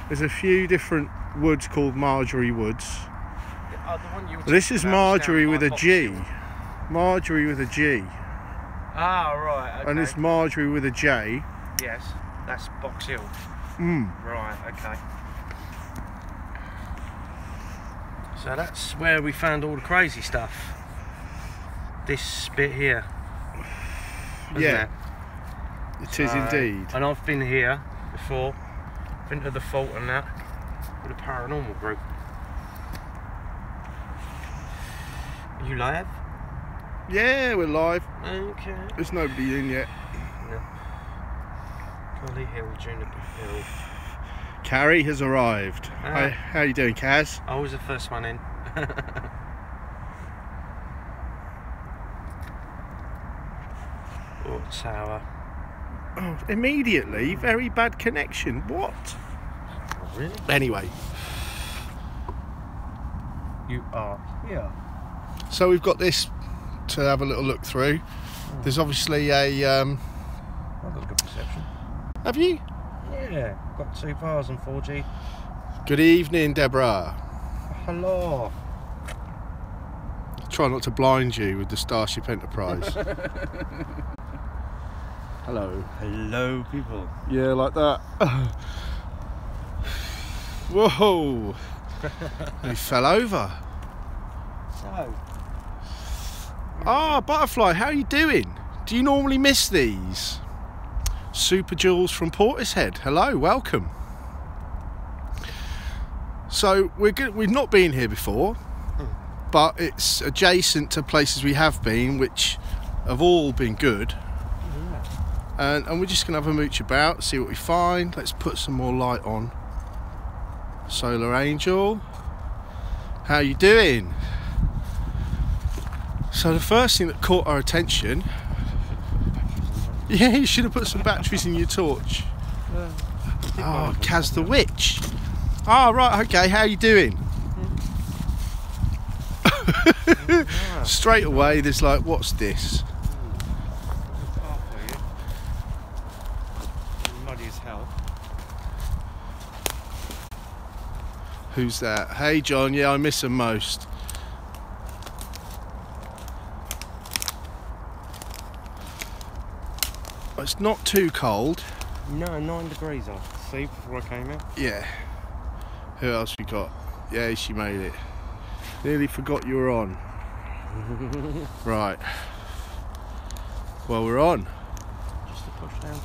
There's a few different woods called Surrey Woods. The one you were This is Marjorie with a G. Hill. Marjorie with a G. Ah, right, okay. And it's Marjorie with a J. Yes, that's Box Hill. Right, okay. So that's where we found all the crazy stuff. This bit here. Yeah, it is indeed. And I've been here before, been to the fault and that, with a paranormal group. Are you live? Yeah, we're live. Okay. There's nobody in yet. No. Golly Hill, Juniper Hill. Carrie has arrived. Ah. How you doing, Kaz? I was the first one in. Oh, tower. Oh, immediately, very bad connection. What? Oh, really? Anyway, You are here. so we've got this to have a little look through. There's obviously a. I've got good perception. Have you? Yeah, got 2 bars and 4G. Good evening, Deborah. Hello. Try not to blind you with the Starship Enterprise. Hello. Hello, people. Yeah, like that. Whoa! He fell over. So, Ah, Butterfly, how are you doing? Do you normally miss these? Super Jules from Portishead. Hello, welcome. So we've not been here before, but it's adjacent to places we have been, which have all been good. And we're just going to have a mooch about, see what we find. Let's put some more light on. Solar Angel, how you doing? So the first thing that caught our attention... Yeah, you should have put some batteries in your torch. Oh, Kaz the Witch. Oh, right, okay, how you doing? Straight away, there's like, what's this? Muddy as hell. Who's that? Hey, John, yeah, I miss them most. It's not too cold. No, 9 degrees I see before I came in. Yeah. Who else we got? Yeah, she made it. Nearly forgot you were on. Right. Well, we're on. Just to push down.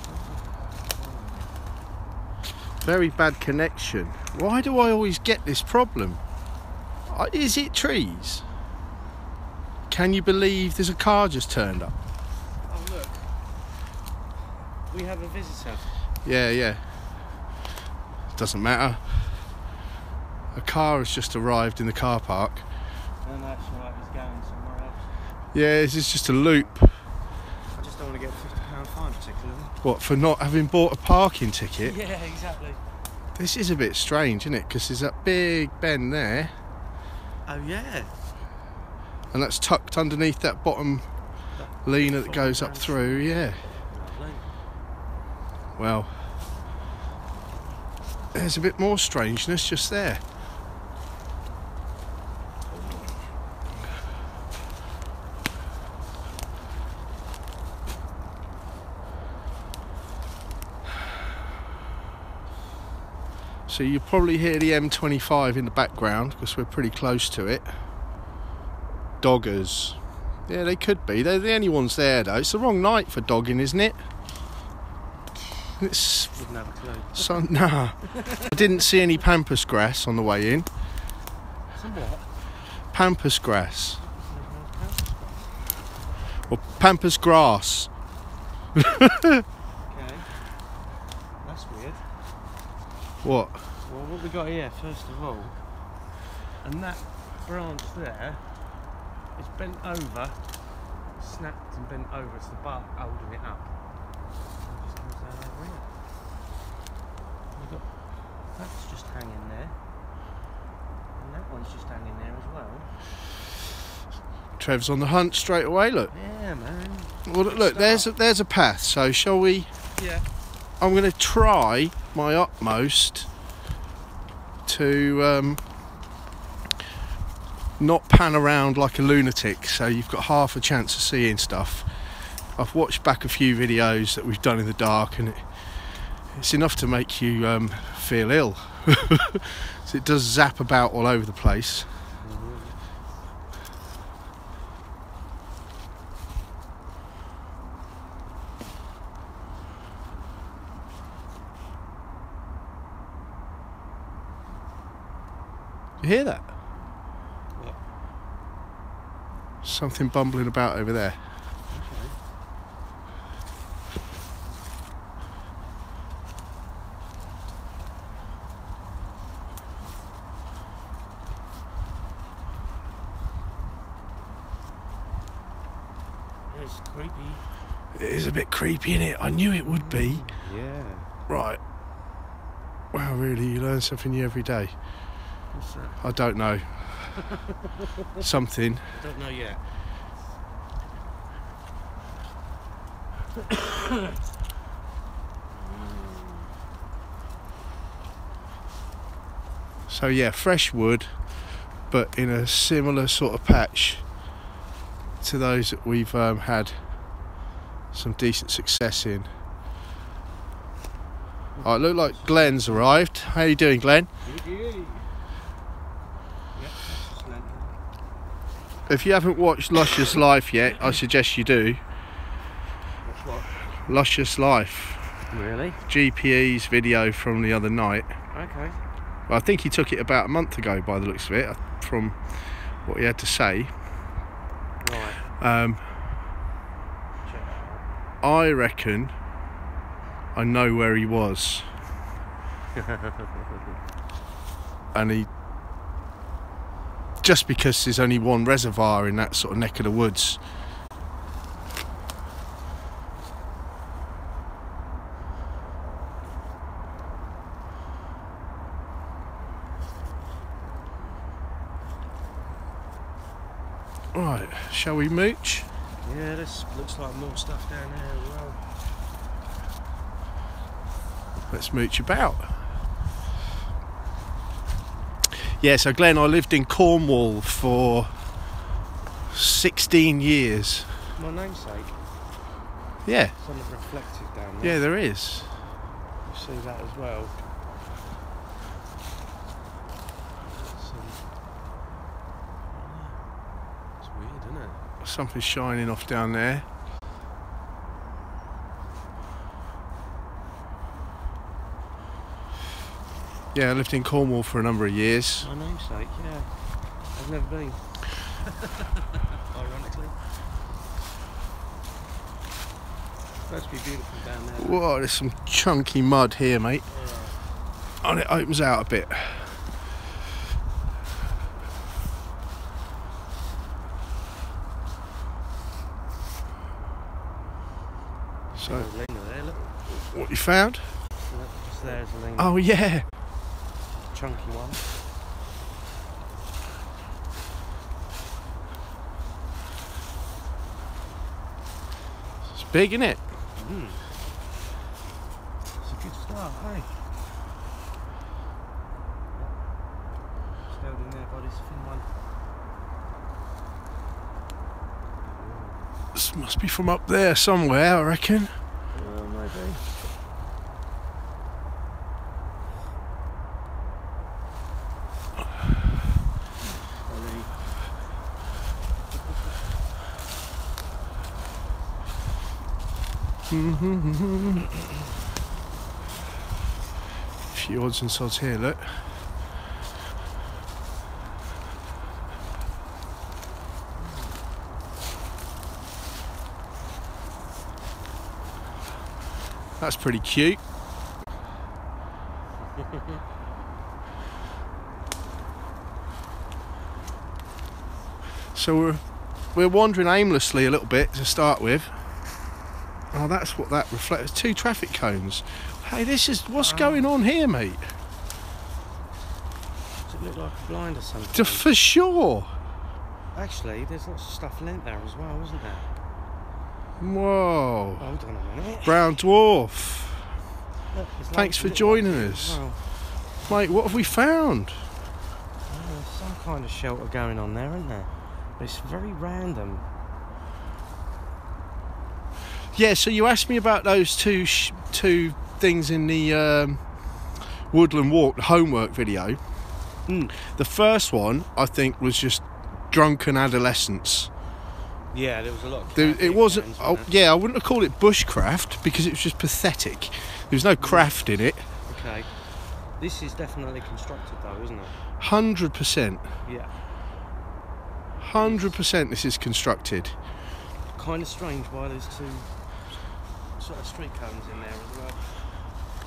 Very bad connection. Why do I always get this problem? Is it trees? Can you believe there's a car just turned up? Oh, look. We have a visitor. Yeah. Doesn't matter. A car has just arrived in the car park. And that's right, he's going somewhere else. Yeah, this is just a loop. I just don't want to get a £50 fine particularly. What, for not having bought a parking ticket? Yeah, exactly. This is a bit strange, isn't it? Because there's that big bend there. Oh, yeah. And that's tucked underneath that bottom leaner that goes up through, yeah. Lovely. Well, there's a bit more strangeness just there. So you probably hear the M25 in the background because we're pretty close to it. Doggers. Yeah, they could be. They're the only ones there, though. It's the wrong night for dogging, isn't it? It's... Wouldn't have a clue. So, nah. I didn't see any pampas grass on the way in. Some what? Pampas grass. Or pampas grass. Okay. That's weird. What? Well, what we got here, first of all, and that branch there is bent over, snapped and bent over. It's the bark holding it up. And it just comes down over here. We've got that's just hanging there, and that one's just hanging there as well. Trev's on the hunt straight away, look. Yeah, man. Well, look, there's a path, so shall we... Yeah. I'm going to try my utmost to not pan around like a lunatic, so you've got half a chance of seeing stuff. I've watched back a few videos that we've done in the dark, and it's enough to make you feel ill. So it does zap about all over the place. You hear that? What? Something bumbling about over there. It's creepy. It is a bit creepy, isn't it? I knew it would be. Yeah. Right. Wow, really, you learn something new every day. What's that? I don't know. Something. I don't know yet. So yeah, fresh wood, but in a similar sort of patch to those that we've had some decent success in. Oh, it looked like Glenn's arrived. How you doing, Glenn? If you haven't watched Luscious Life yet, I suggest you do. What's what? Luscious Life. Really? GPE's video from the other night. Okay. I think he took it about a month ago by the looks of it, from what he had to say. Right. Check that out. I reckon I know where he was. And he, just because there's only one reservoir in that sort of neck of the woods. Right, shall we mooch? Yeah, this looks like more stuff down there as well. Let's mooch about. Yeah, so Glenn, I lived in Cornwall for 16 years. My namesake. Yeah. Something reflected down there. Yeah, there is. You see that as well. It's weird, isn't it? Something shining off down there. Yeah, I lived in Cornwall for a number of years. My namesake, yeah. I've never been. Ironically. It's supposed to be beautiful down there. Whoa, there's some chunky mud here, mate. Yeah. And it opens out a bit. So, There's a lena there, look. what you found? Look, just there's a lena. Oh yeah. Chunky one. It's big, isn't it? Mm. It's a good start, hey? It's held in there by this thin one. This must be from up there somewhere, I reckon. Maybe. A few odds and sods here, look. That's pretty cute. So we're wandering aimlessly a little bit to start with. Oh, that's what that reflects. 2 traffic cones. Hey, this is what's going on here, mate. Does it look like a blind or something? For sure. Actually, there's lots of stuff lent there as well, isn't there? Whoa. Hold on a minute. Brown dwarf. Look, there's Thanks loads for of little joining ones us. as well. Mate, what have we found? Oh, there's some kind of shelter going on there, isn't there? But it's very random. Yeah, so you asked me about those two things in the Woodland Walk homework video. The first one, I think, was just drunken adolescence. Yeah, there was a lot of It wasn't... yeah, I wouldn't have called it bushcraft because it was just pathetic. There was no craft in it. Okay. This is definitely constructed though, isn't it? 100%. Yeah. 100% this is constructed. Kind of strange why there's two sort of street cones in there as well.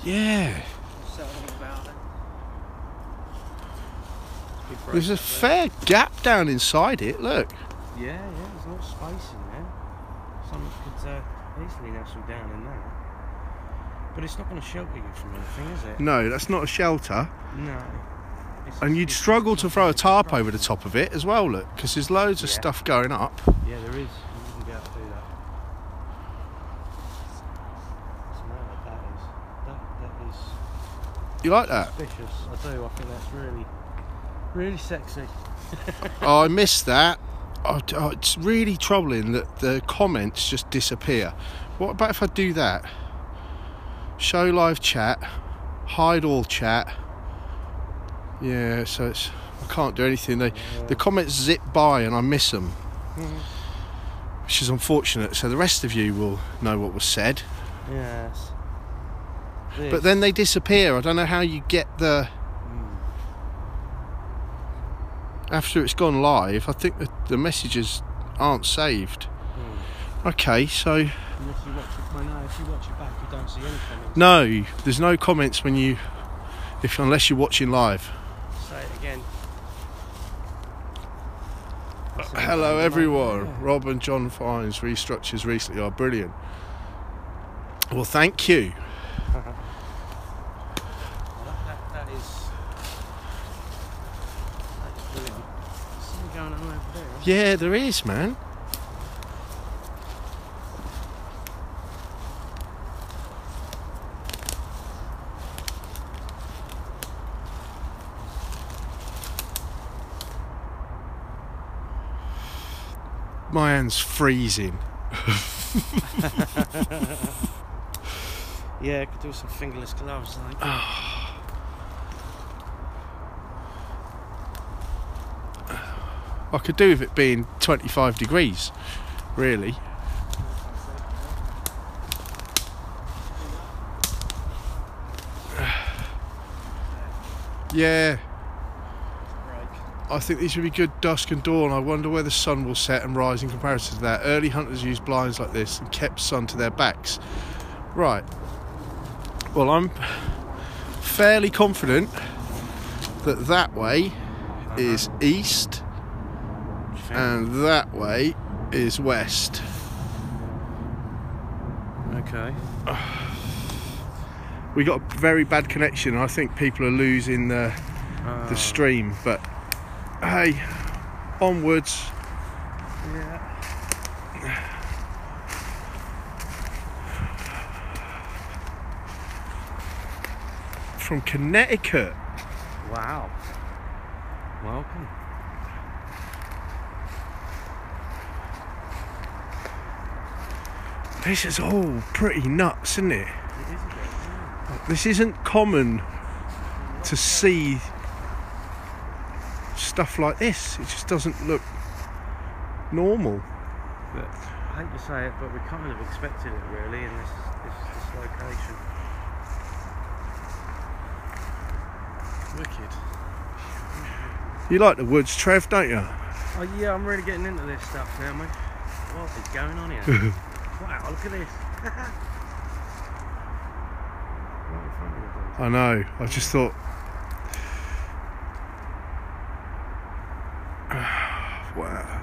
Yeah. Something about it. There's a fair gap down inside it, look. Yeah, there's a lot of space in there. Someone could easily nestle down in there. But it's not going to shelter you from anything, is it? No, that's not a shelter. No. And you'd struggle to throw a tarp over the top of it as well, look, because there's loads of stuff going up. Yeah, there is. You wouldn't be able to do that. Smell that is. You like that? Suspicious. I do. I think that's really sexy. Oh, I missed that. Oh, it's really troubling that the comments just disappear. What about if I do that? Show live chat, hide all chat. Yeah, so I can't do anything. The comments zip by and I miss them, which is unfortunate. So the rest of you will know what was said. Yes. But then they disappear. I don't know how you get the... After it's gone live, I think the messages aren't saved. Okay, so... Unless you watch it, well, no, if you watch it back, you don't see any comments. No, there's no comments when you... unless you're watching live. Say it again. Hello everyone. Rob and John Fine's restructures recently are brilliant. Well, thank you. That is brilliant. There's something going on over there. Yeah, there is, man. My hand's freezing. Yeah, I could do with some fingerless gloves, I think. I could do with it being 25 degrees, really. Yeah. I think these would be good dusk and dawn. I wonder where the sun will set and rise in comparison to that. Early hunters used blinds like this and kept sun to their backs. Right. Well, I'm fairly confident that that way is east and that way is west. Okay. We got a very bad connection. I think people are losing the stream, but hey, onwards. Yeah. From Connecticut. Wow. Welcome. This is all pretty nuts, isn't it? It is a bit, yeah. This isn't common to see stuff like this. It just doesn't look normal. But I hate to say it, but we kind of expected it really in this location. Wicked. You like the woods, Trev, don't you? Oh yeah, I'm really getting into this stuff now, mate. What is going on here? Wow, look at this. Right in front of you, dude. I know. I just thought. Wow.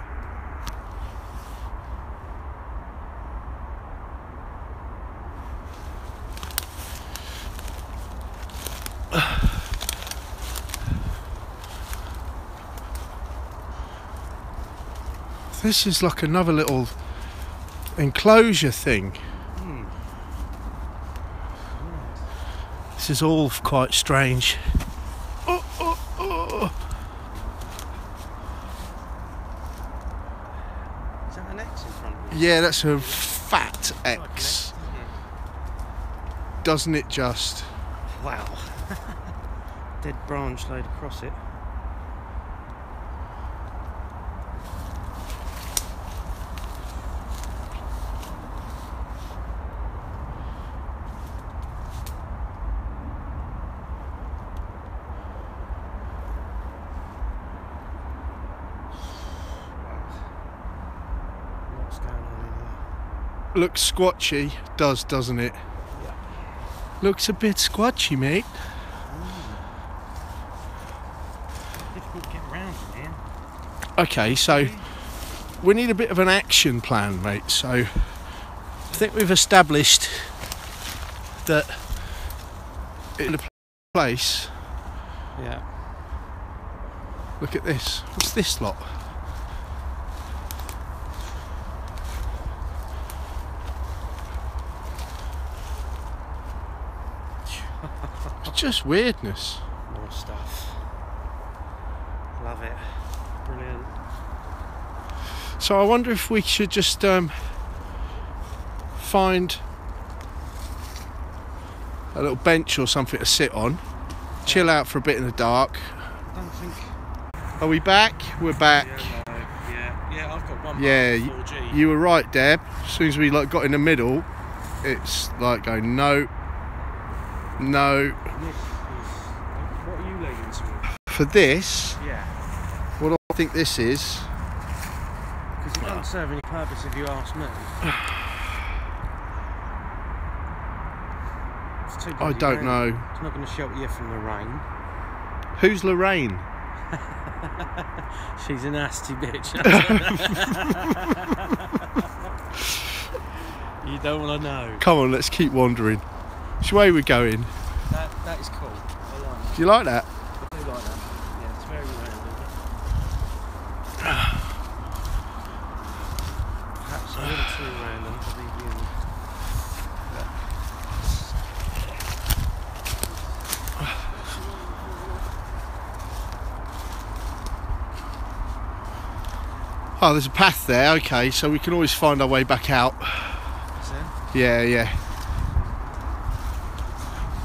This is like another little enclosure thing. This is all quite strange. Is that an X in front of you? Yeah, that's a fat Like an X. X, isn't it? Doesn't it just? Wow. Dead branch laid across it. What's going on in here? Looks squatchy. Doesn't it? Yeah. Looks a bit squatchy, mate. Difficult to get around in here. Okay, so we need a bit of an action plan, mate. So I think we've established that in a place. Yeah. Look at this. What's this lot? It's just weirdness. More stuff. Love it. Brilliant. So I wonder if we should just find a little bench or something to sit on, chill out for a bit in the dark. I don't think. Are we back? We're back. Yeah, I've got one. Yeah, 4G. you were right, Deb. As soon as we got in the middle, it's like going no. What are you leaning towards? For this, Yeah. what I think this is. Because it doesn't serve any purpose if you ask me. It's too I bloody don't rainy. know. It's not going to shelter you from the rain. Who's Lorraine? She's a nasty bitch. You don't want to know. Come on, let's keep wandering. Which way we're going? That is cool. I like that. Do you like that? I do like that. Yeah, it's very random. Perhaps a little too random to be viewed. Oh, there's a path there. Okay, so we can always find our way back out. Is there? Yeah.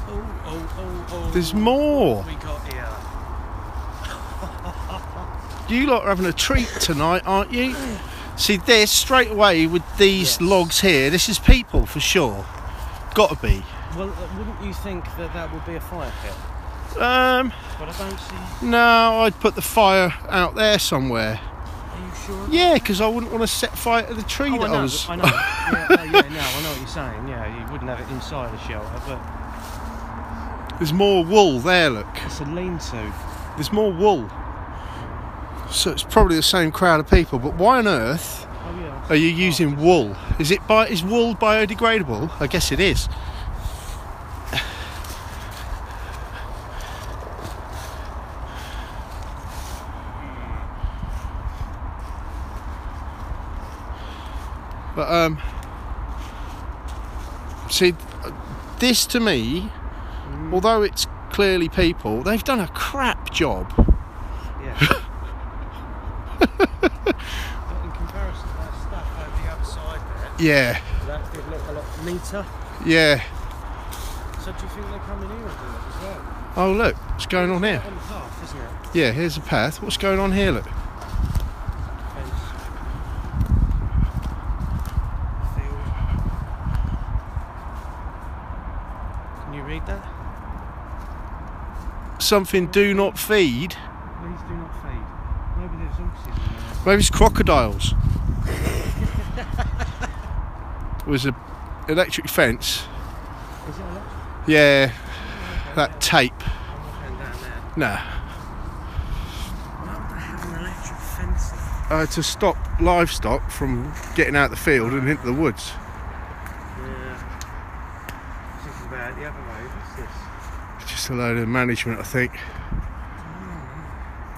Oh. There's more. What we got here? You lot are having a treat tonight, aren't you? See this straight away with these Yes. logs here. This is people for sure. Got to be. Well, wouldn't you think that would be a fire pit? But I don't see. No, I'd put the fire out there somewhere. Are you sure? Yeah, because I wouldn't want to set fire to the tree that I was. I know. Yeah, no, I know what you're saying. Yeah, you wouldn't have it inside a shelter, but There's more wool there. Look, it's a lean-to. there's more wool. So it's probably the same crowd of people. But why on earth Oh yeah. are you using wool? Is wool biodegradable? I guess it is. But see, this to me, although it's clearly people, they've done a crap job. Yeah. But in comparison to that stuff over the other side there, Yeah, that did look a lot neater. yeah. So do you think they come in here and do it as well? Oh look, what's going on here? On the path, isn't it? Yeah, here's the path. What's going on here? Look. Fence. Field. Can you read that? Something do not feed. Please do not feed. Maybe there's oxygen in there. Maybe it's crocodiles. It was a electric fence. Is it electric? Yeah, that tape. I'm not going down there. Nah. Why would they have an electric fencing? To stop livestock from getting out the field and into the woods. Yeah. Thinking about it the other way. What's this? Just a load of management, I think.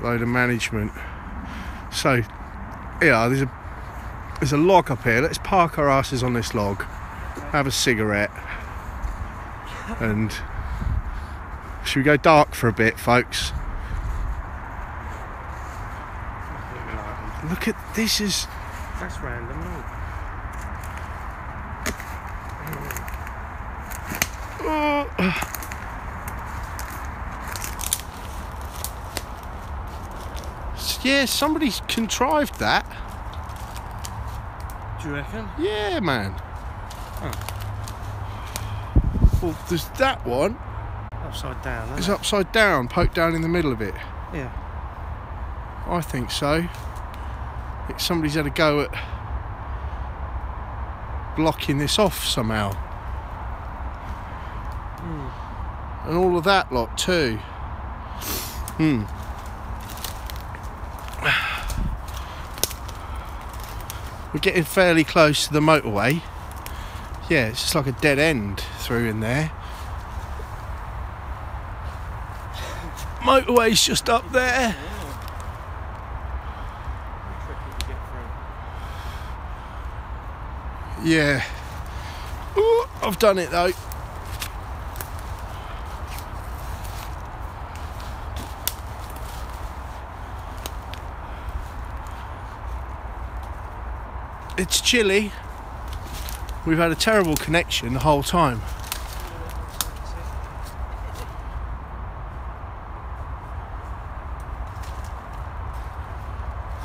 Load of management. So, yeah, there's a log up here. Let's park our asses on this log, have a cigarette, and Should we go dark for a bit, folks? Look at this. Is that's random, isn't it? Yeah, somebody's contrived that. Do you reckon? Yeah, man. Oh. Well, there's that one. Upside down, It's isn't it? upside down, poked down in the middle of it. Yeah. I think so. Somebody's had a go at blocking this off somehow. And all of that lot too. We're getting fairly close to the motorway. Yeah, it's just like a dead end through in there. Motorway's just up there. Yeah. Ooh, I've done it though. It's chilly. We've had a terrible connection the whole time.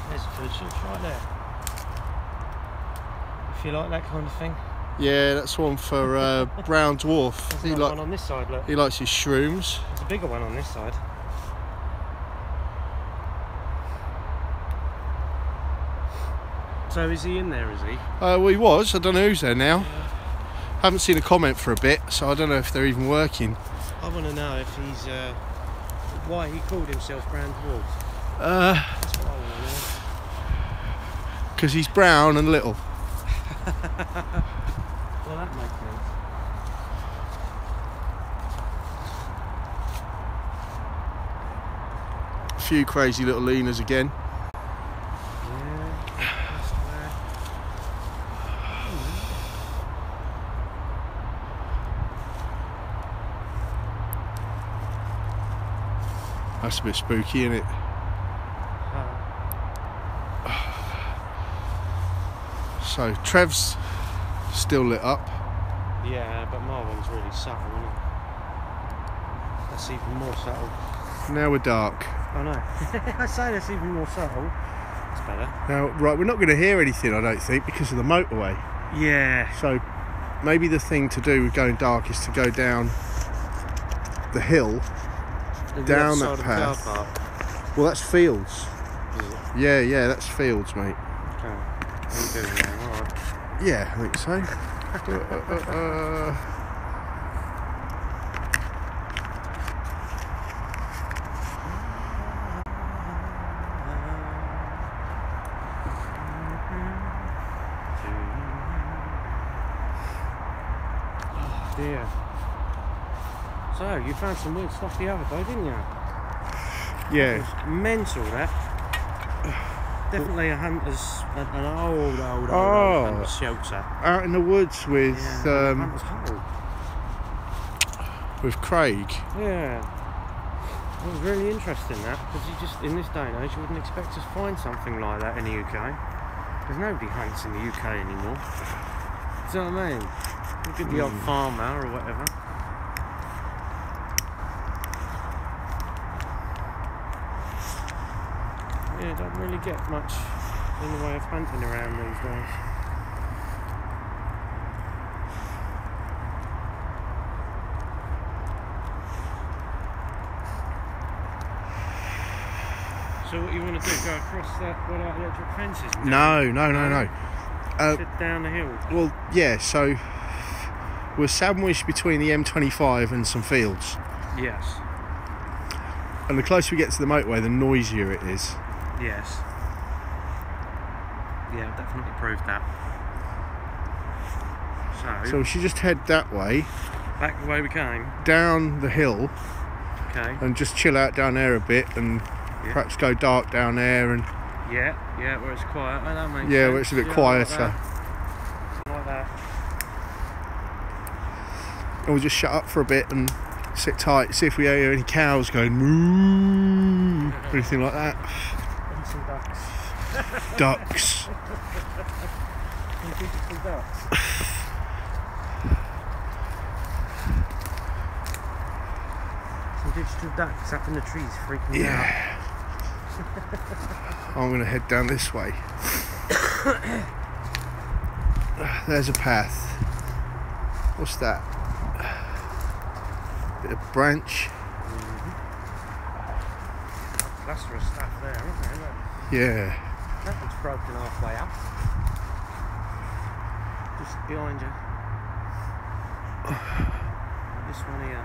There's a food source right there. If you like that kind of thing. Yeah, that's one for Brown Dwarf. There's another one on this side, look. He likes his shrooms. There's a bigger one on this side. So is he in there, is he? Well, he was. I don't know who's there now. Yeah. Haven't seen a comment for a bit, so I don't know if they're even working. I want to know if he's why he called himself Brown Dwarf. That's what I want to know. Because he's brown and little. Well, that makes sense. A few crazy little leaners again. That's a bit spooky, isn't it? So Trev's still lit up. Yeah, but my one's really subtle, isn't it? That's even more subtle. Now we're dark. I know. I say that's even more subtle. It's better. Now, right, we're not going to hear anything, I don't think, because of the motorway. Yeah. So maybe the thing to do with going dark is to go down the hill, down that path. Well, that's fields. Yeah, that's fields, mate. Okay. What are you doing now? All right. Yeah, I think so. Oh dear. So, you found some weird stuff the other day, didn't you? Yeah. It was mental, that. Definitely a hunter's, an old hunter's shelter. Out in the woods with hunter's hole. with Craig. Yeah. It was really interesting, that, because you just, in this day and age, you wouldn't expect to find something like that in the UK. Because nobody hunts in the UK anymore. Do you know what I mean? You get the odd farmer or whatever. Yeah, don't really get much in the way of hunting around these days. So what you want to do, go across that, where that electric fence is? No. Sit down the hill. Well, yeah, so we're sandwiched between the M25 and some fields. Yes. And the closer we get to the motorway, the noisier it is. Yes. Yeah, definitely proved that. So we should just head that way. Back the way we came. Down the hill. Okay. And just chill out down there a bit and perhaps go dark down there and... Yeah, where it's quiet. Oh, that makes sense. Yeah, where it's a bit quieter. Like that. And we'll just shut up for a bit and Sit tight, see if we hear any cows going moo, or anything like that. And some ducks. Ducks. Some beautiful ducks. Some digital ducks up in the trees freaking me out. I'm going to head down this way. There's a path. What's that? Bit of branch. Cluster of stuff there, isn't there? Look. Yeah. That one's broken halfway up. Just behind you. This one here.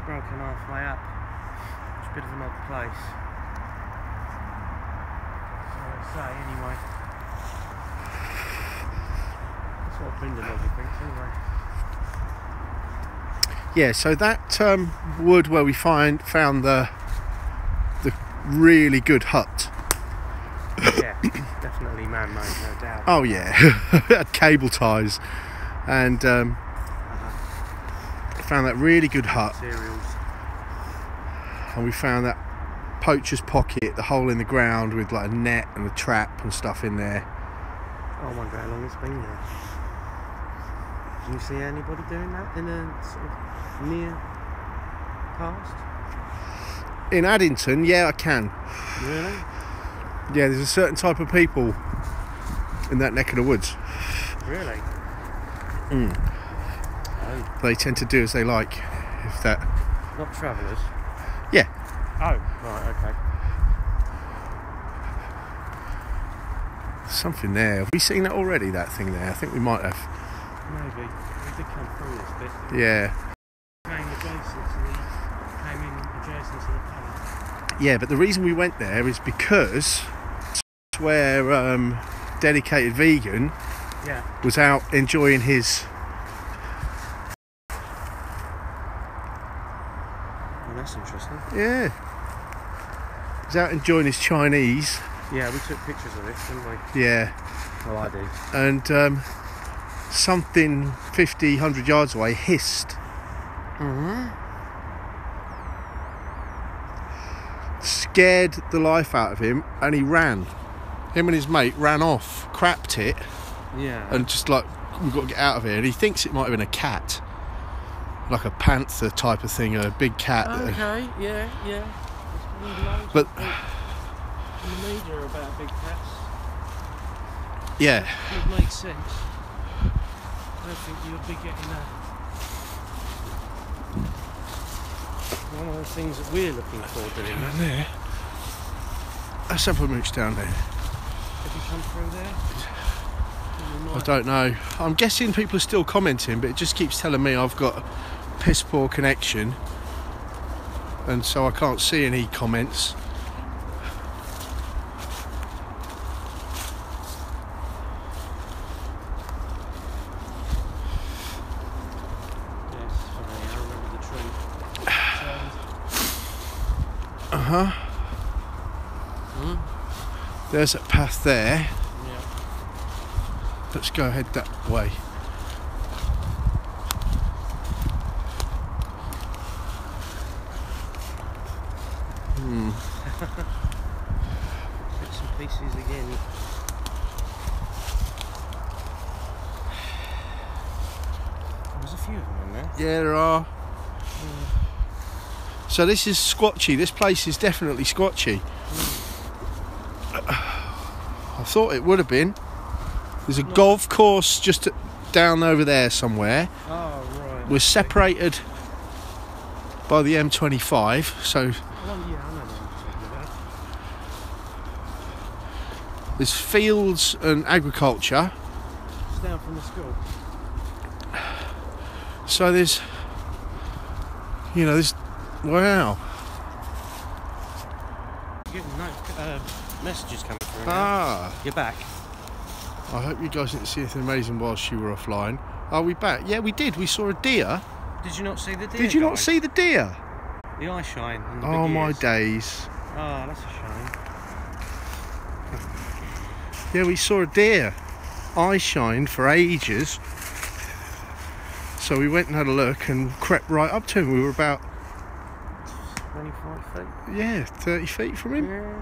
Broken halfway up. It's a bit of an odd place. So they say anyway. That's what Brendan Logger thinks anyway. Yeah, so that wood where we found the really good hut. Yeah, definitely man-made, no doubt. Oh yeah, had cable ties, and found that really good hut. Cereals. And we found that poacher's pocket, the hole in the ground with like a net and a trap and stuff in there. I wonder how long it's been there. Can you see anybody doing that in a sort of near past? In Addington, yeah, I can. Really? Yeah, there's a certain type of people in that neck of the woods. Really? Mm. Oh. They tend to do as they like. If that. Not travellers? Yeah. Oh, right, okay. Something there. Have we seen that already, that thing there? I think we might have. Maybe. We did come through this bit. Yeah. Came in adjacent to the pub. Yeah, but the reason we went there is because it's where Dedicated Vegan was out enjoying his... Oh, that's interesting. Yeah. He's out enjoying his Chinese. Yeah, we took pictures of this, didn't we? Yeah. Well, I did. And something 50, 100 yards away hissed. Mm-hmm. Scared the life out of him, and he ran. Him and his mate ran off, crapped it, and just like, we've got to get out of here. And he thinks it might have been a cat, like a panther type of thing, a big cat. Okay, yeah. But in the media about big cats. yeah, It makes sense. I don't think you'll be getting that. One of the things that we're looking for doing that. there. Let's have a mooch down there. Have you come through there? I don't know. I'm guessing people are still commenting, but it just keeps telling me I've got a piss poor connection, and so I can't see any comments. Yes, funny, I remember the tree. Uh-huh. There's that path there. Yeah. Let's go ahead that way. Bits and pieces again. There's a few of them in there. Yeah, there are. So this is squatchy. This place is definitely squatchy. I thought it would have been. There's a golf course just down over there somewhere. Oh, right. We're separated by the M25, so Well, yeah, I know what you're talking about. there's fields and agriculture. It's down from the school. So there's, there's, wow. You're getting messages coming through now. Ah, You're back. I hope you guys didn't see anything amazing whilst you were offline. Are we back? Yeah, we did. We saw a deer. Did you not see the deer? Did you not guys? see the deer? The eye shine. And the Oh big my ears. days. Oh, that's a shame. Yeah, we saw a deer. Eye shined for ages. So we went and had a look and crept right up to him. We were about 25 feet. Yeah, 30 feet from him. Yeah.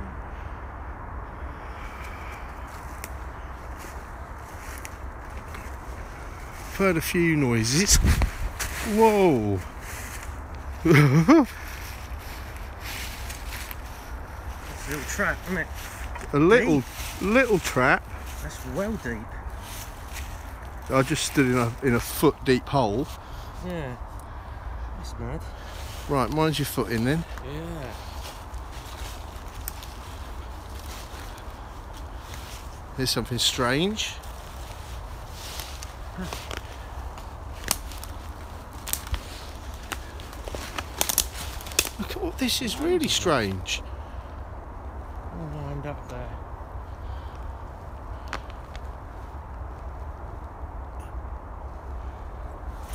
I've heard a few noises. Whoa. It's a little trap, isn't it? A little trap. That's well deep. I just stood in a foot deep hole. Yeah. That's mad. Right, mine's your foot in then. Yeah. Here's something strange. Look at what this is, really strange. All lined up there.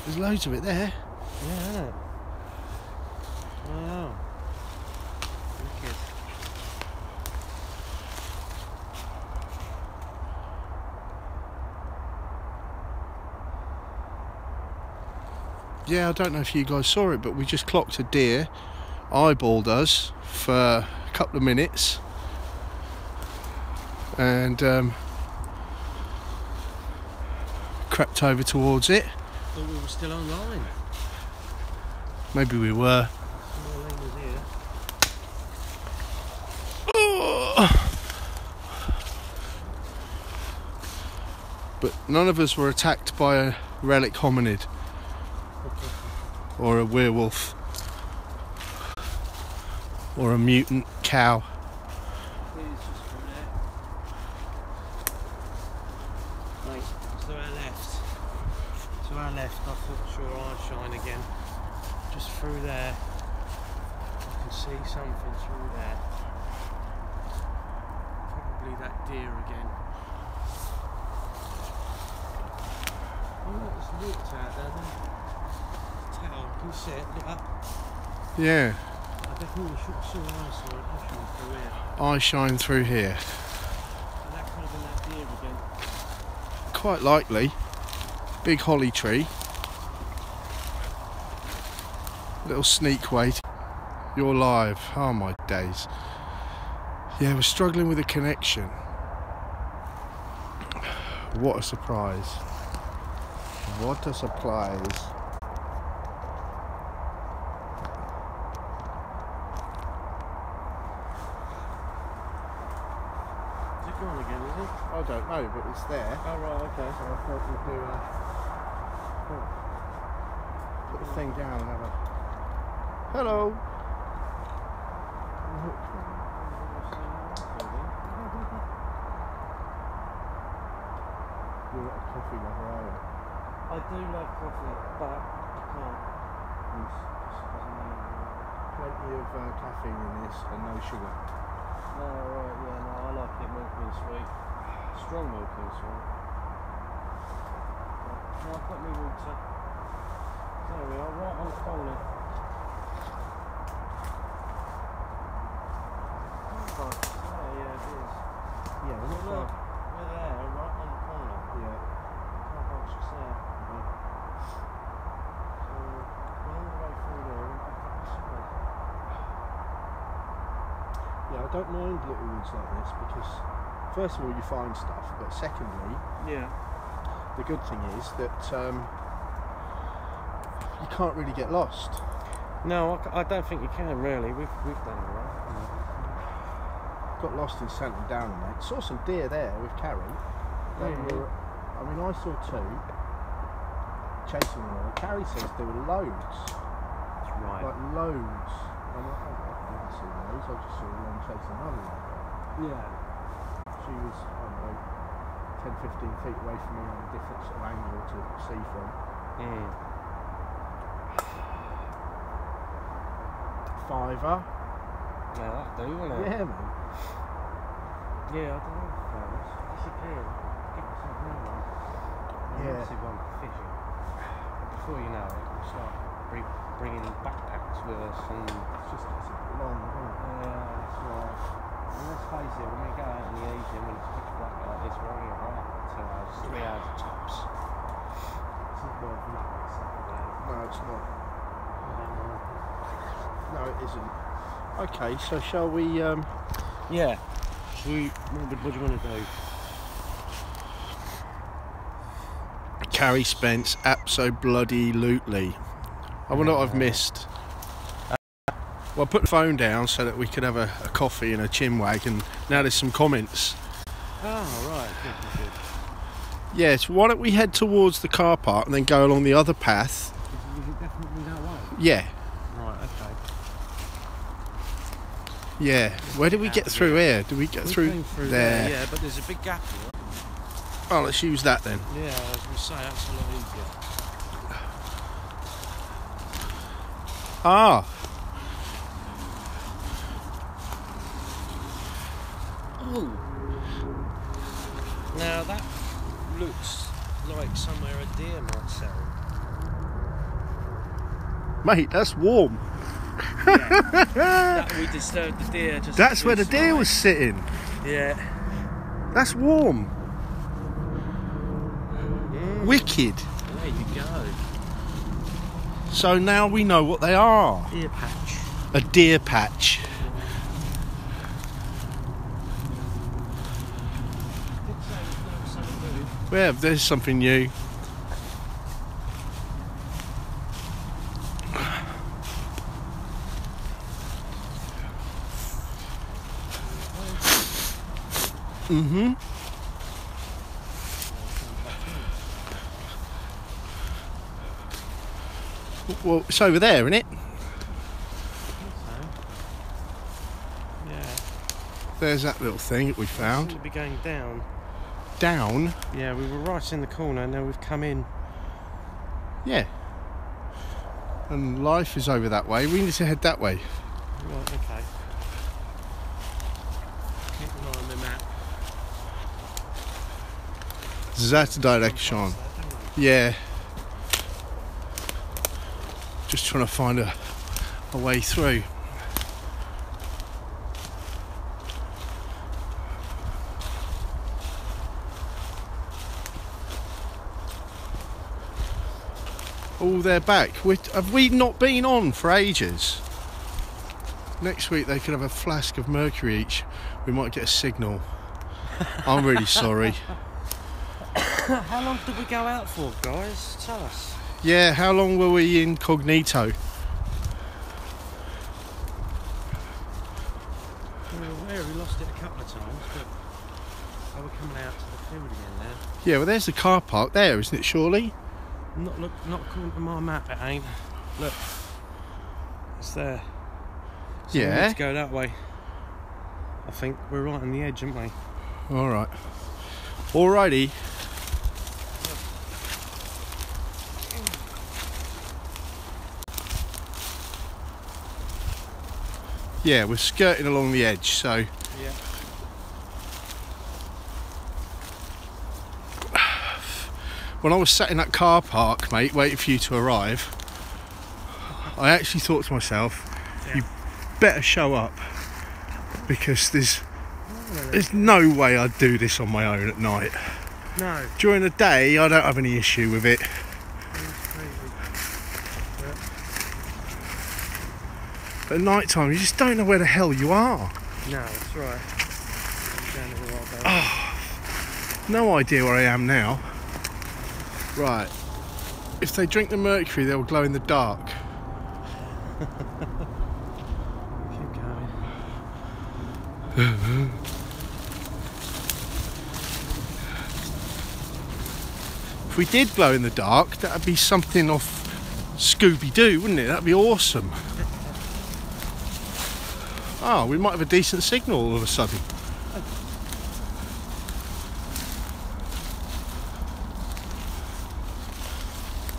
There's loads of it there. Yeah, isn't it? Wow. Wicked. Yeah, I don't know if you guys saw it, but we just clocked a deer, eyeballed us for a couple of minutes, and crept over towards it. Thought we were still online. Maybe we were. More lane was here. But none of us were attacked by a relic hominid or a werewolf or a mutant cow. It's just from there. Right, to our left. To our left, I thought sure I'd shine again. Just through there. I can see something through there. Probably that deer again. Oh look, there's water out there then. Tower, can you see it? Lit up? Yeah, I definitely should have saw I saw it. I shone through here. I shine through here. And that could have been that deer again. Quite likely. Big holly tree. Little sneak way. You're live. Oh my days. Yeah, we're struggling with a connection. What a surprise. What a surprise. Is it gone again, is it? I don't know, but it's there. Oh right, okay. So I thought we'd do put the thing down and have a... Hello! You're not a coffee lover, are you? I do love coffee, but I can't. Plenty of caffeine in this and no sugar. No, right, yeah, no, I like it milky and sweet. Strong milky and sweet. No, I've got my water. There we are, right on the corner. Oh, yeah, it is. Yeah, we're not Look, we're there, right on the corner. Yeah. Car park's just there. So, we're all the way through there and back up the side. Yeah, I don't mind little woods like this because, first of all, you find stuff, but secondly, Yeah. the good thing is that you can't really get lost. No, I don't think you can really. We've done all right. Got lost in Santon Down and that. Saw some deer there with Carrie. They were, I mean, I saw two chasing them all. Carrie says there were loads. That's right. Like loads. I'm like, oh, I didn't see those. I just saw one chasing another one. Yeah. She was, I don't know, 10, 15 feet away from me on a different sort of angle to see from. Fiver. No, that'd do, wouldn't it? Yeah, mate. Yeah, I don't know if it's disappeared. Give us a new one. Yeah. Massive one for fishing. And before you know it, we'll start bringing backpacks with us and... It's a bit long, isn't it? Yeah, that's right. And let's face it, when we go out in the evening when it's pitch black like this, we're only about 2 hours, 3 hours tops. not worth nothing, so No, it's not. I No, it isn't. Okay, so shall we? don't know. Yeah. What do you want to do? Carrie Spence, abso-bloody-lutely. I wonder what I've missed. Well, I put the phone down so that we could have a coffee and a chinwag, and now there's some comments. Oh, right. Good. Yeah, so why don't we head towards the car park and then go along the other path? Is it definitely that way? Yeah. Right, okay. Yeah. Where did we get through here? Did we get through there? Yeah, but there's a big gap here. Oh, let's use that then. Yeah, I was going to say, that's a lot easier. Ah. Oh. Now that looks like somewhere a deer might settle. Mate, that's warm. That we disturbed the deer just. That's where the deer was sitting. Yeah. That's warm. Wicked. There you go. So now we know what they are. Deer patch. A deer patch. Yeah, there's something new. Mm-hmm. Well, it's over there, isn't it? Yeah. There's that little thing that we Seem found. to be going down. Down? Yeah, we were right in the corner, now we've come in. Yeah. And life is over that way. We need to head that way. Right, okay. Keep an eye on the map. That direction. Yeah. Just trying to find a way through. Oh, they're back. Have we not been on for ages? Next week they could have a flask of mercury each. We might get a signal. I'm really sorry. How long did we go out for, guys? Tell us. Yeah, how long were we incognito? We were aware we lost it a couple of times, but we're coming out to the field again now. Yeah, well there's the car park there, isn't it, surely? Not according to my map, it ain't. Look, it's there. So we Yeah. need to go that way. I think we're right on the edge, aren't we? Alright. Alrighty. Yeah, we're skirting along the edge, so Yeah. when I was sat in that car park, mate, waiting for you to arrive, I actually thought to myself, you better show up, because there's no way I'd do this on my own at night. No. During the day, I don't have any issue with it. But at night time, you just don't know where the hell you are. No, that's right. No idea where I am now. Right. If they drink the mercury, they'll glow in the dark. Keep going. If we did glow in the dark, that'd be something off Scooby-Doo, wouldn't it? That'd be awesome. Oh, we might have a decent signal all of a sudden.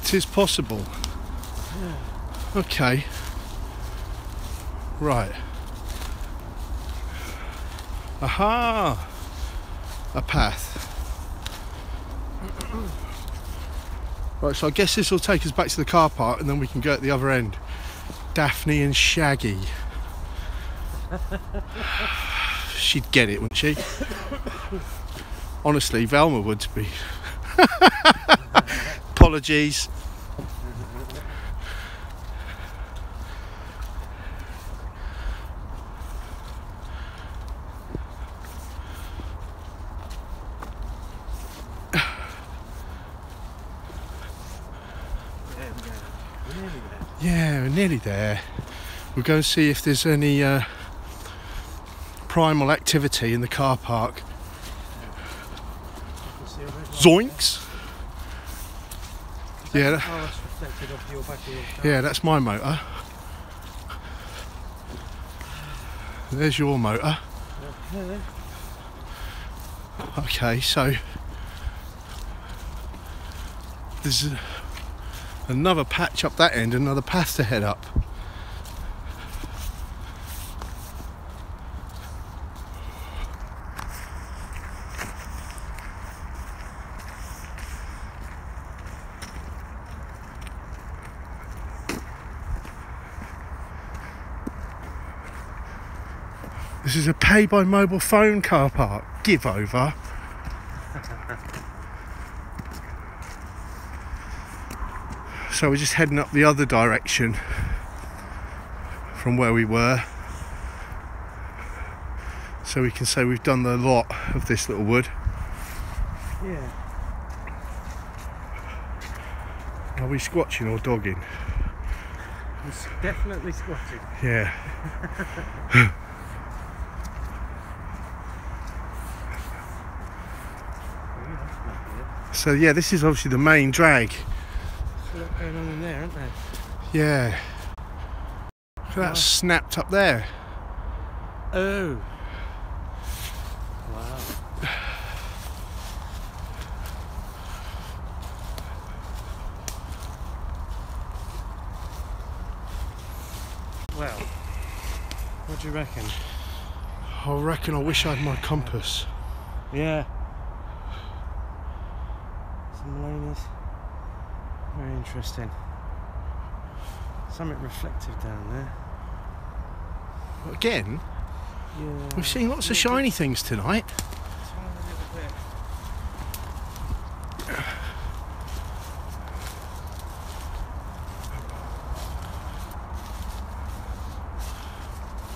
It is possible. Okay. Right. Aha! A path. Right, so I guess this will take us back to the car park and then we can go at the other end. Daphne and Shaggy. She'd get it, wouldn't she? Honestly, Velma would be. Apologies. apologies. Yeah, we're nearly there. We'll go and see if there's any primal activity in the car park. Zoinks! Yeah, yeah, that's my motor. There's your motor. Okay, so there's another patch up that end, another path to head up. This is a pay by mobile phone car park. Give over. So we're just heading up the other direction from where we were, so we can say we've done the lot of this little wood. Yeah. Are we squatching or dogging? It's definitely squatting. Yeah. So yeah, this is obviously the main drag. There's a lot going on in there, aren't there? Yeah. Look at that snapped up there. Oh. Wow. Well, what do you reckon? I reckon I wish I had my compass. Yeah. Some laners. Very interesting. Something reflective down there. Again, Yeah. we've seen lots of shiny things tonight.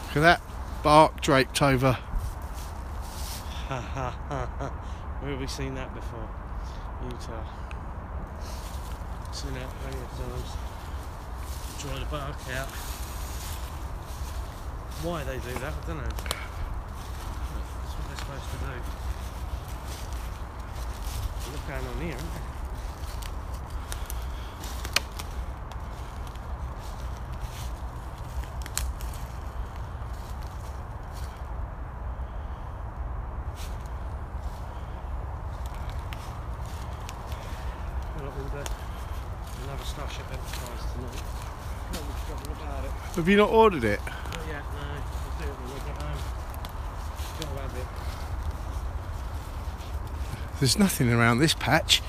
Look at that bark draped over. Where have we seen that before? Utah. Seen that plenty of times. Dry the bark out. Why they do that, I don't know. That's what they're supposed to do. Look going on here, isn't there? Another Starship Enterprise tonight. Can't be forgotten about it. Have you not ordered it? Not yet, no. I'll do it when I get home. Gotta have it. There's nothing around this patch.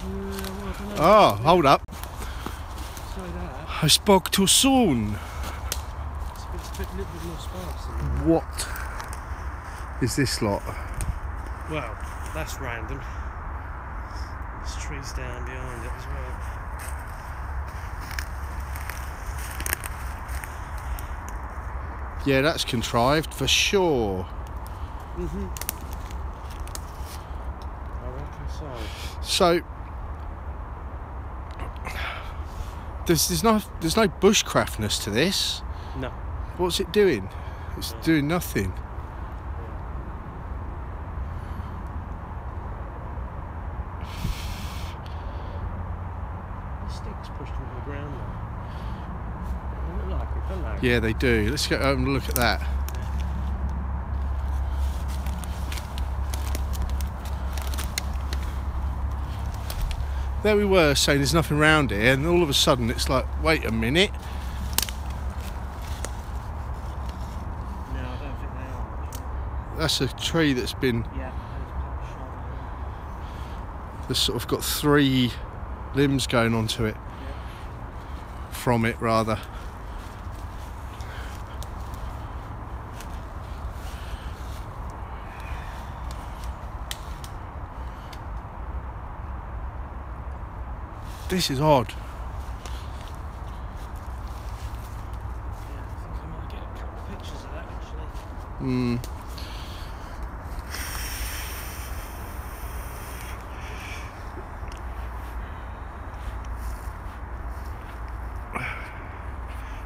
Well, I don't know. Oh, hold up. Say that. I spoke too soon. It's a bit little bit more sparse than that. What is this lot? Well, that's random. There's trees down behind it as well. Yeah, that's contrived for sure. I reckon so. So there's no bushcraftness to this. No. What's it doing? It's doing nothing. The sticks pushed into the ground though. They look like it, don't they? Yeah, they do. Let's go and look at that. There we were saying there's nothing around here, and all of a sudden it's like, wait a minute. No, I don't think they are. That's a tree that's been, Yeah, that's sort of got 3 limbs going onto it. From it, rather. This is odd. Yeah, I think I might get a couple of pictures of that actually. Hmm.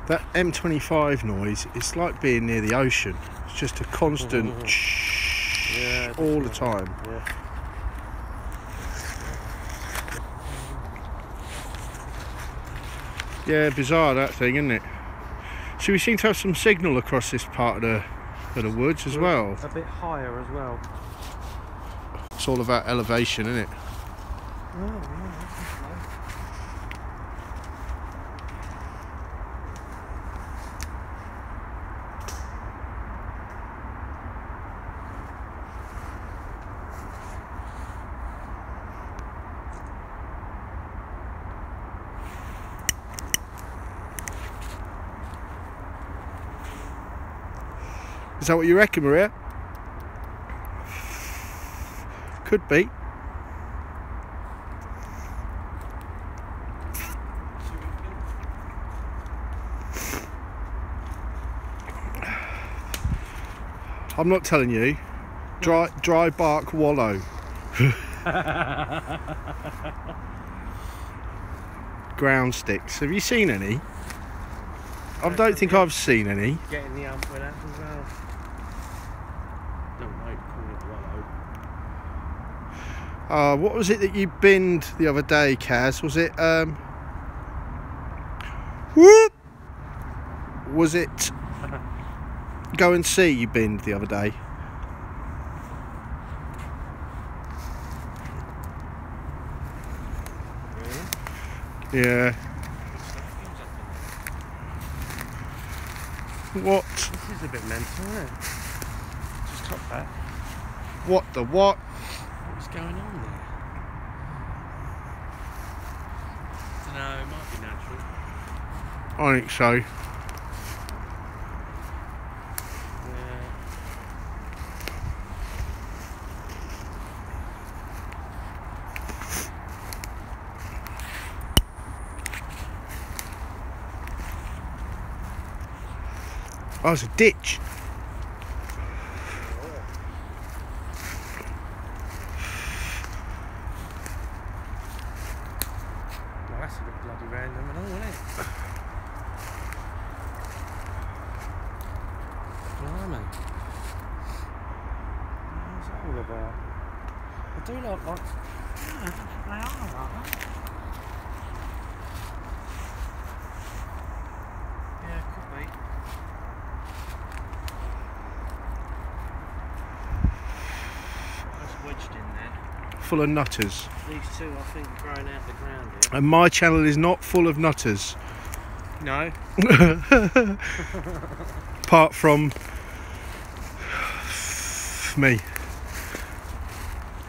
That M25 noise, it's like being near the ocean. It's just a constant Yeah, all the time. Yeah. Yeah, bizarre that thing, isn't it? So we seem to have some signal across this part of the woods as well. A bit higher as well. It's all about elevation, isn't it? Oh, yeah, that's nice. Is that what you reckon, Maria? Could be. I'm not telling you. Dry bark wallow. Ground sticks. Have you seen any? I don't think I've seen any. Getting the ump with that as well. Don't know, call it wallow. What was it that you binned the other day, Kaz? Was it whoop? Was it go and see you binned the other day? Really? Yeah. What? This is a bit mental, isn't it? Just top that. What the what? What's going on there? I don't know, it might be natural. I think so. Yeah. Oh, it's a ditch. Well, that's a bit bloody random and all, isn't it? Blimey. What's that all about? I do like yeah, I think they are like that. Yeah, could be. That's wedged in there. Full of nutters. These two, I think, are growing out the ground here. And my channel is not full of nutters. No. Apart from me.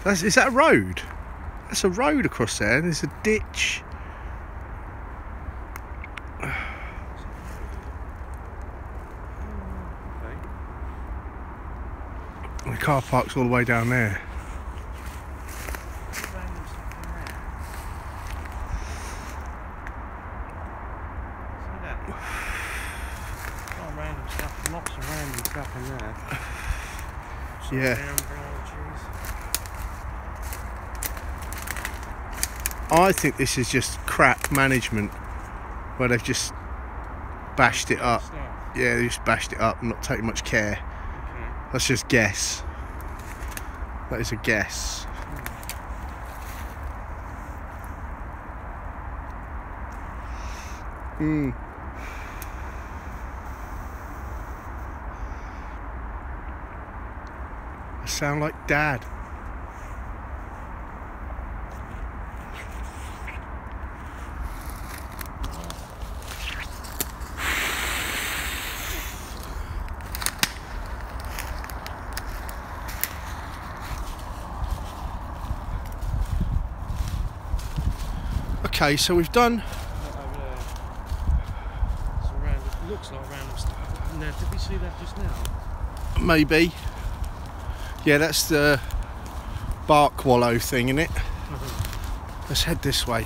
Is that a road? That's a road across there. There's a ditch. And the car park's all the way down there. Random stuff, lots of random stuff in there. Some Yeah. down branches. I think this is just crap management where they've just bashed it up. Stuff. Yeah, they just bashed it up and not taking much care. Okay. That's just guess. That is a guess. Hmm. I sound like Dad. Okay, so we've done. Over there. Some random, looks like random stuff. Now, did we see that just now? Maybe. Yeah, that's the bark wallow thing, innit? Let's head this way.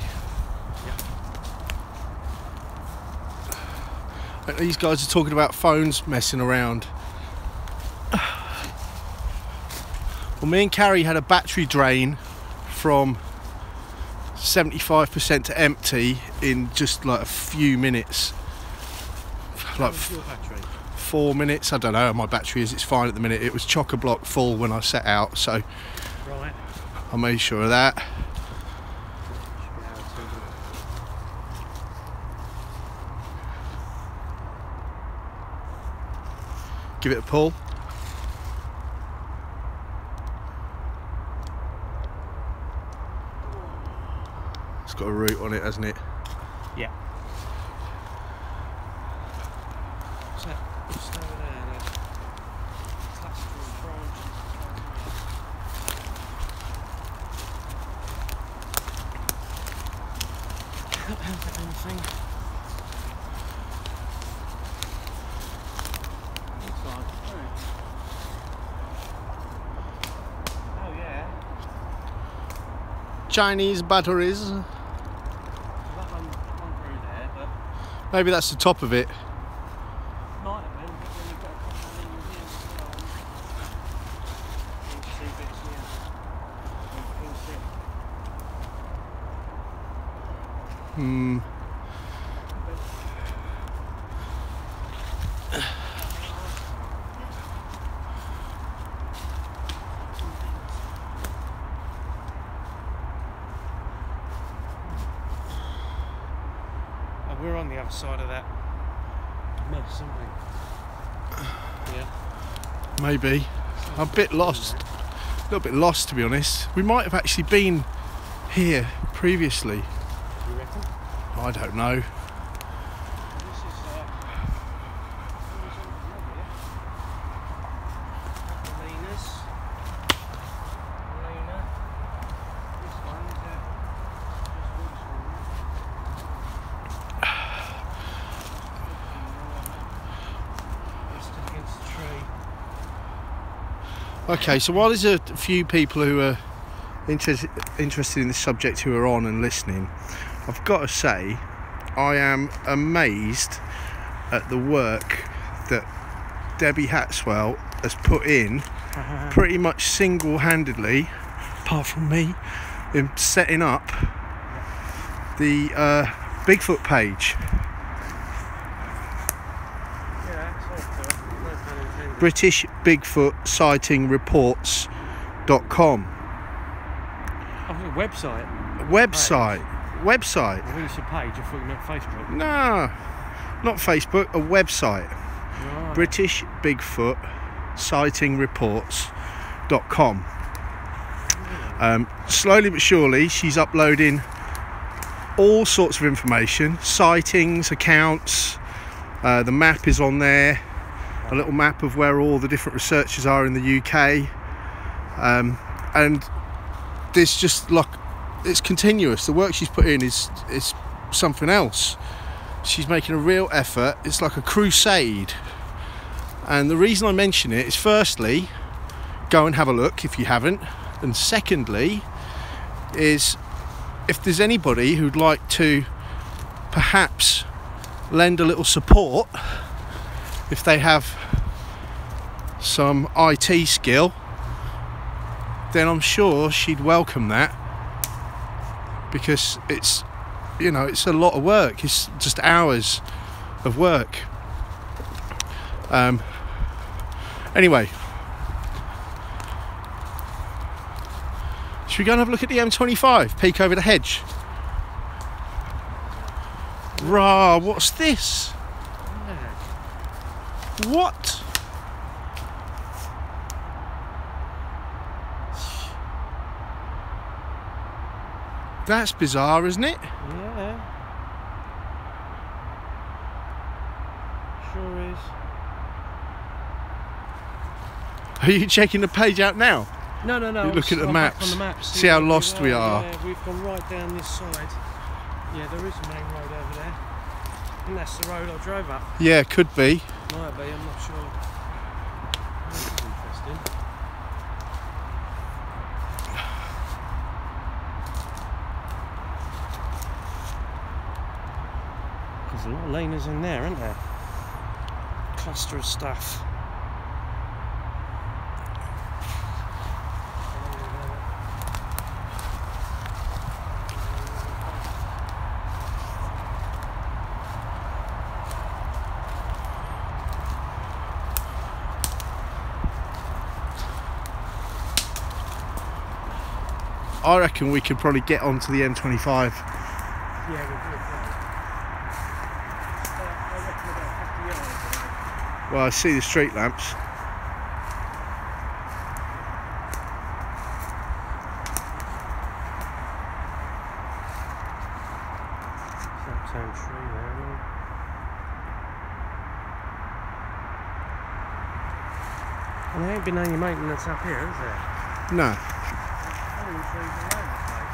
Yep. And these guys are talking about phones messing around. Well, me and Carrie had a battery drain from 75% to empty in just like a few minutes. Like 4 minutes. I don't know how my battery is. It's fine at the minute. It was chock-a-block full when I set out, so right. I made sure of that. Give it a pull. It's got a root on it, hasn't it? Yeah. What's that? Just over there, the classical branch. Anything? Looks like fruit. Oh yeah. Chinese batteries. Maybe that's the top of it. Might have been, but then you've got a couple of leaves here as well. You can see bits here. We're on the other side of that mess, aren't we? Yeah. Maybe. I'm a bit lost. A little bit lost, to be honest. We might have actually been here previously. You reckon? I don't know. This is Lena's. Lena. This one is against the tree. Okay, so while there's a few people who are interested in this subject who are on and listening, I've got to say I am amazed at the work that Debbie Hatswell has put in pretty much single-handedly, apart from me, in setting up the Bigfoot page. British Bigfoot Sighting Reports.com. Oh, a website. Website. I thought you said page. I thought you meant Facebook. No, not Facebook. A website. Right. British Bigfoot Sighting Reports.com. Slowly but surely, she's uploading all sorts of information, sightings, accounts. The map is on there. A little map of where all the different researchers are in the UK, and there's just like, it's continuous. The work she's put in is something else. She's making a real effort. It's like a crusade, and the reason I mention it is, firstly, go and have a look if you haven't, and secondly is if there's anybody who'd like to perhaps lend a little support, if they have some IT skill, then I'm sure she'd welcome that, because it's, you know, it's a lot of work. It's just hours of work. Anyway, should we go and have a look at the M25, peek over the hedge? Rah, what's this? What? That's bizarre, isn't it? Yeah. Sure is. Are you checking the page out now? No. You're looking at the I'm maps. back on the maps. See how lost we are. Yeah, we've gone right down this side. Yeah, there is a main road over there. And that's the road I drove up. Yeah, could be. Might be, I'm not sure. This is interesting. There's a lot of laners in there, aren't there? cluster of stuff. I reckon we could probably get onto the M25. Yeah, we'll do it now. I reckon about 50 yards. Well, I see the street lamps. That tree there, isn't it? And there ain't been any maintenance up here, is there? No. Trees around the place.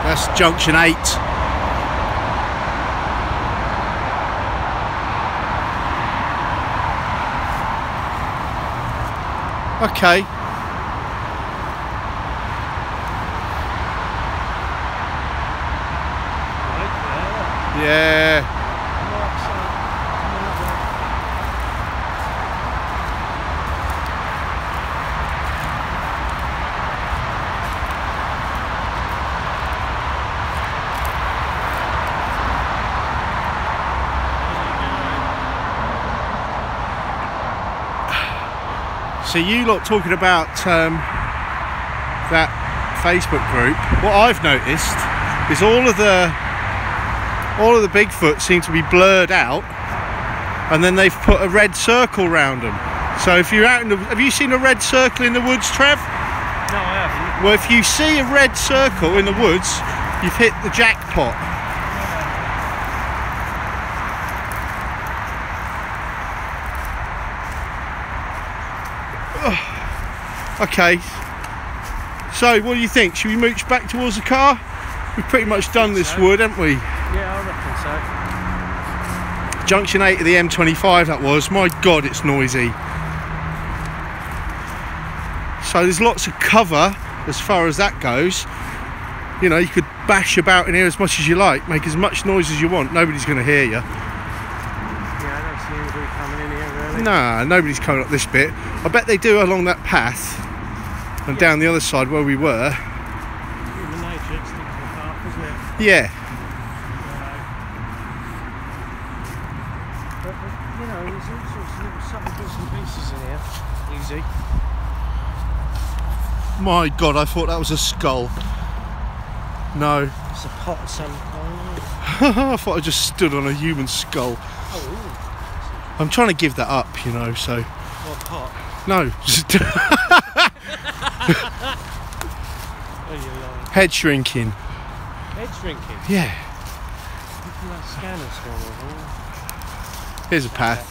That's junction 8. Okay. Right there. Yeah. So you lot talking about that Facebook group, what I've noticed is all of the Bigfoot seem to be blurred out, and then they've put a red circle round them. So if you're out in the, have you seen a red circle in the woods, Trev? No, I haven't. Well, if you see a red circle in the woods, you've hit the jackpot. Okay, so what do you think? Should we mooch back towards the car? We've pretty much done this wood, haven't we? Yeah, I reckon so. Junction 8 of the M25 that was. My God, it's noisy. So there's lots of cover as far as that goes. You know, you could bash about in here as much as you like, make as much noise as you want. Nobody's going to hear you. Yeah, I don't see anybody coming in here really. Nah, nobody's coming up this bit. I bet they do along that path and down the other side where we were. Human nature, it sticks to the path, isn't it? Yeah. But, you know, there's all sorts of little subtle bits and pieces in here. Easy. My God, I thought that was a skull. No. It's a pot of some kind. I thought I just stood on a human skull. Oh, I'm trying to give that up, you know, so... what pot? No. Oh, you're lying. Head shrinking. Head shrinking? Yeah. Look at that scanner's gone over. Here's a path.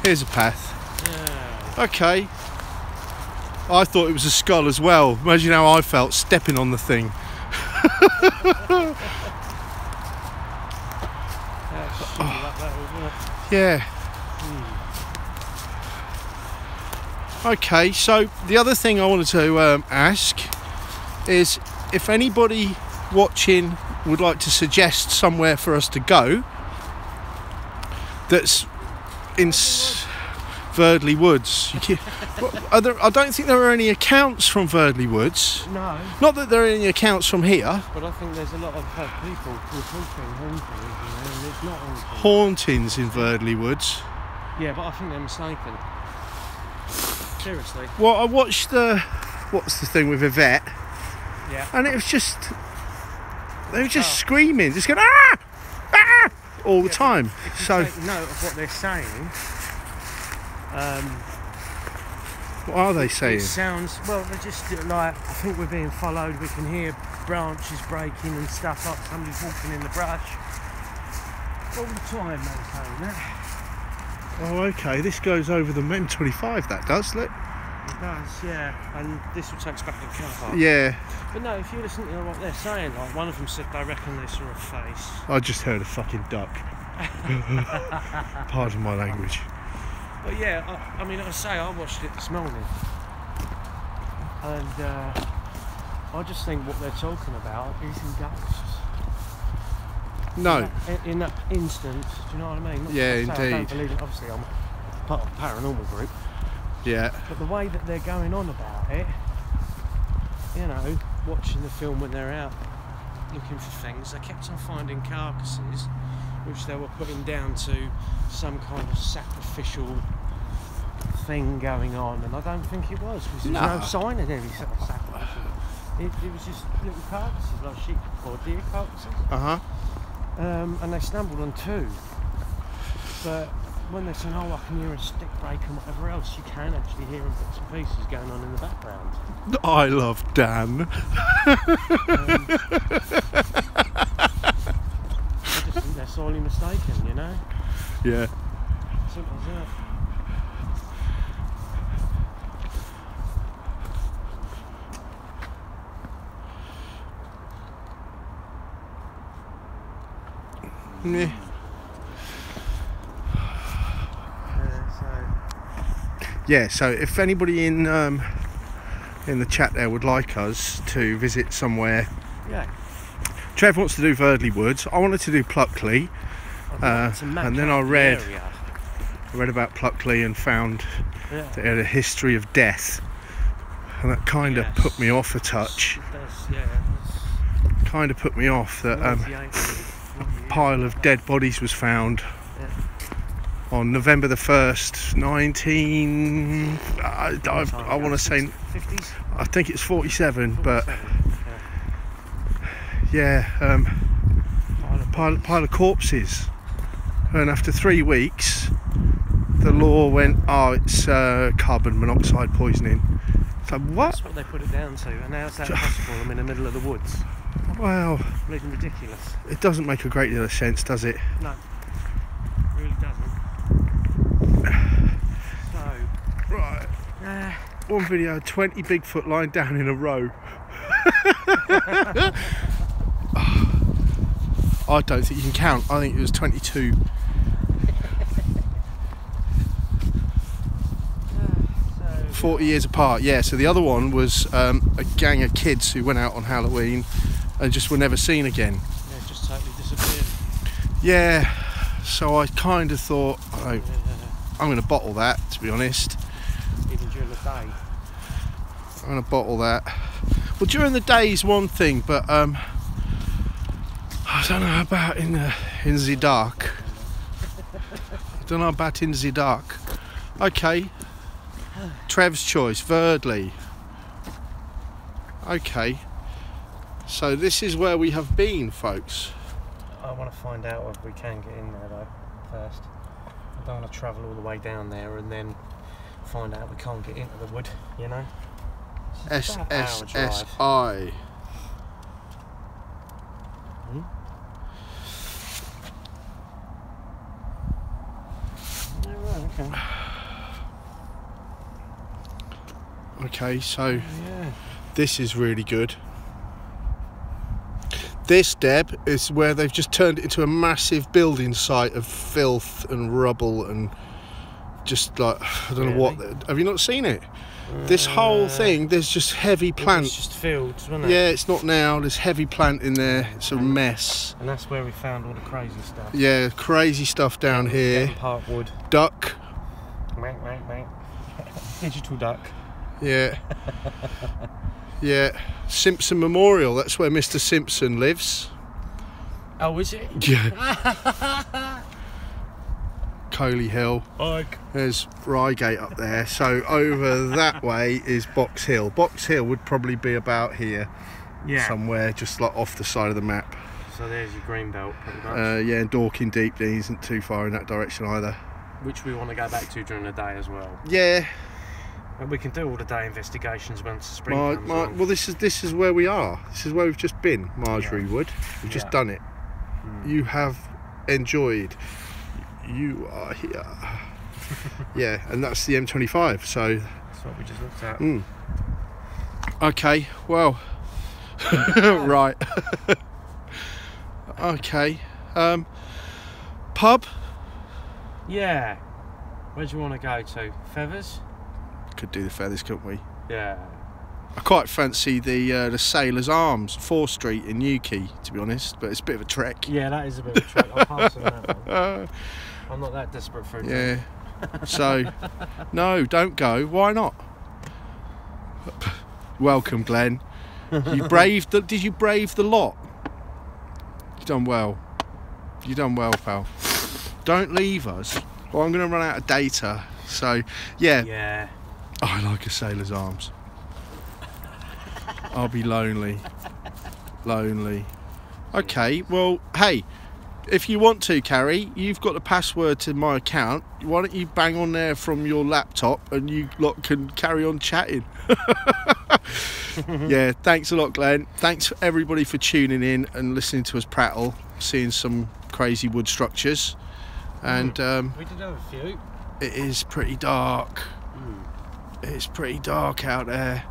Here's a path. Yeah. Okay. I thought it was a skull as well. Imagine how I felt stepping on the thing. Yeah. Okay, so the other thing I wanted to ask is if anybody watching would like to suggest somewhere for us to go that's in Verdley Woods. I don't think there are any accounts from Verdley Woods. No. Not that there are any accounts from here. But I think there's a lot of people reporting hauntings, and it's not haunting. Hauntings in Verdley Woods. Yeah, but I think they're mistaken. Seriously. Well, I watched what's the thing with Yvette? Yeah. And it was just, they were just screaming, just going ah, ah, all the time. If you So take note of what they're saying. What are they saying? It sounds, well, they're just like, I think we're being followed, we can hear branches breaking and stuff, like somebody's walking in the brush. All the time they're saying that. Oh, okay, this goes over the M25, that does, look. It does, yeah, and this will take us back to the car park. Yeah. But no, if you listen to what they're saying, like one of them said they reckon they saw a face. I just heard a fucking duck. Pardon my language. But yeah, I mean, like I say, I watched it this morning, and I just think what they're talking about isn't ghosts. No. In that instance, do you know what I mean? Not Yeah, to say I don't indeed. believe it. Obviously, I'm part of a paranormal group. Yeah. But the way that they're going on about it, you know, watching the film when they're out looking for things, they kept on finding carcasses which they were putting down to some kind of sacrificial thing going on, and I don't think it was, because there was no sign of any sort of sacrificial. It was just little carcasses, like sheep or deer carcasses. And they stumbled on two. But when they're saying, oh, I can hear a stick break and whatever else, you can actually hear bits and pieces going on in the background. I love Dan. I just think they're sorely mistaken, you know? Yeah. Simple as that. Yeah. Yeah, so if anybody in the chat there would like us to visit somewhere, Yeah. Trev wants to do Verdley Woods. I wanted to do Pluckley, and then I read about Pluckley and found that it had a history of death, and that kind of put me off a touch. It does, yeah. Kind of put me off that a pile of dead bodies was found on November the 1st, I want to say 50s? I think it's 47, but yeah, pile of corpses, and after 3 weeks the law went, oh, it's carbon monoxide poisoning. So what? That's what they put it down to, and how's that possible? I'm in the middle of the woods. Well, Bleeding ridiculous. it doesn't make a great deal of sense, does it? No, it really doesn't. So, Right. One video, 20 Bigfoot lying down in a row. I don't think you can count. I think it was 22. 40 years apart, yeah. So the other one was a gang of kids who went out on Halloween and just were never seen again. Yeah, just totally disappeared. Yeah, so I kind of thought, oh, I'm going to bottle that, to be honest. Even during the day. I'm going to bottle that. Well, during the day is one thing, but I don't know about in the dark. I don't know about in the dark. Okay. Trev's choice, Verdley. Okay. So this is where we have been, folks. I want to find out if we can get in there though, first. I don't want to travel all the way down there and then find out we can't get into the wood, you know? SSSI. Oh, right, okay. Okay, so Yeah. this is really good. This, Deb, is where they've just turned it into a massive building site of filth and rubble and just like, I don't know what. Have you not seen it? This whole thing, there's just heavy plant. It's just fields, wasn't it? Yeah, it's not now. There's heavy plant in there. It's a mess. And that's where we found all the crazy stuff. Yeah, crazy stuff down here. Park wood. Duck. Digital duck. Yeah. Yeah. Simpson Memorial. That's where Mr. Simpson lives. Oh, is it? Yeah. Coley Hill. There's Reigate up there. So over that way is Box Hill. Box Hill would probably be about here. Yeah. Somewhere just like off the side of the map. So there's your green belt, pretty much. Yeah, and Dorking Deep isn't too far in that direction either. Which we want to go back to during the day as well. Yeah. And we can do all the day investigations once the spring comes on. Well, this is where we are. This is where we've just been, Marjorie Wood. We've just done it. You have enjoyed. You are here. Yeah, and that's the M25. So that's what we just looked at. Okay. Well. Right. Okay. Pub. Yeah. Where do you want to go to? Feathers? Could do the Feathers, couldn't we? Yeah. I quite fancy the Sailor's Arms, 4th Street in Newquay, to be honest, but it's a bit of a trek. Yeah, that is a bit of a trek. I'll pass on that one. I'm not that desperate for a drink. Yeah. So, no, don't go. Why not? Welcome, Glenn. You braved the. Did you brave the lot? You done well. You done well, pal. Don't leave us. Well, I'm going to run out of data. So, yeah. Yeah. I like a Sailor's Arms. I'll be lonely. Lonely. Okay, well, hey, if you want to, Carrie, you've got the password to my account. Why don't you bang on there from your laptop and you lot can carry on chatting? Yeah, thanks a lot, Glenn. Thanks everybody for tuning in and listening to us prattle, seeing some crazy wood structures. And we did have a few. It is pretty dark. It's pretty dark out there.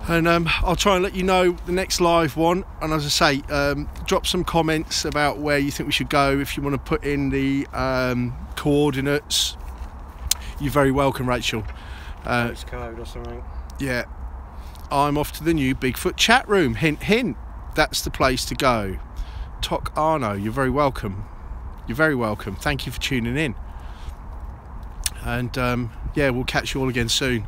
And I'll try and let you know the next live one. And as I say, drop some comments about where you think we should go. If you want to put in the coordinates, you're very welcome, Rachel. Postcode or something. Yeah. I'm off to the new Bigfoot chat room. Hint, hint. That's the place to go. Tok Arno, you're very welcome. You're very welcome. Thank you for tuning in. And yeah, we'll catch you all again soon.